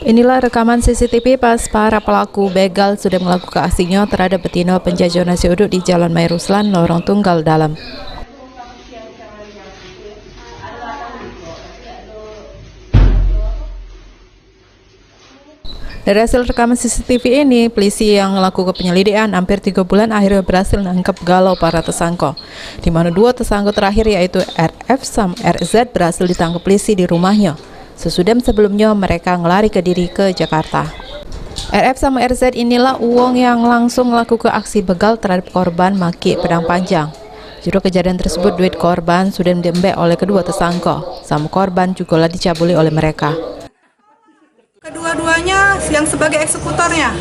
Inilah rekaman CCTV pas para pelaku begal sudah melakukan aksinya terhadap betina penjajah nasi uduk di Jalan Mairuslan, Lorong Tunggal Dalam. Dari hasil rekaman CCTV ini, polisi yang melakukan penyelidikan hampir 3 bulan akhirnya berhasil menangkap galau para tersangka, di mana 2 tersangka terakhir yaitu RF sama RZ berhasil ditangkap polisi di rumahnya. Sesudah sebelumnya mereka ngelari ke diri ke Jakarta. RF sama RZ inilah uang yang langsung melakukan aksi begal terhadap korban maki pedang panjang. Juru kejadian tersebut duit korban sudah diembe oleh kedua tersangka, sama korban juga dicabuli oleh mereka. Kedua-duanya yang sebagai eksekutornya,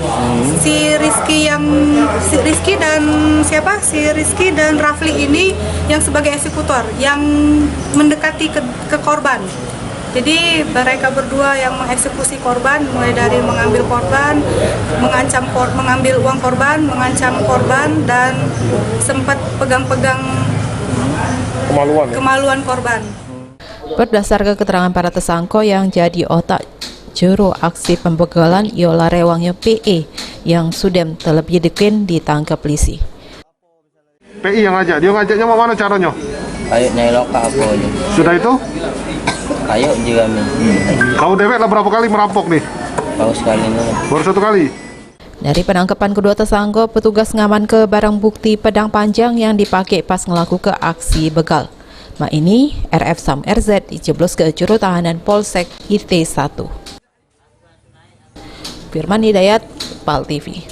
si Rizky dan Rafli ini yang sebagai eksekutor yang mendekati ke korban. Jadi mereka berdua yang mengeksekusi korban, mulai dari mengambil korban, mengambil uang korban, mengancam korban, dan sempat pegang-pegang kemaluan korban. Berdasarkan keterangan para tersangka yang jadi otak juru aksi pembegalan ialah rewangnya PE yang sudah terlebih dahulu ditangkap polisi. PI yang ngajak, dia ngajaknya mau mana caranya? Kayak nyai loka apa aja. Sudah itu? Kayak juga nih. Kau dewek lah berapa kali merampok nih? Baru sekali nih. Baru 1 kali? Dari penangkapan kedua tersangka, petugas ngaman ke barang bukti pedang panjang yang dipakai pas melakukan aksi begal. Ini RF sam RZ dijeblos ke juru tahanan Polsek IT1. Firman Hidayat, PAL TV.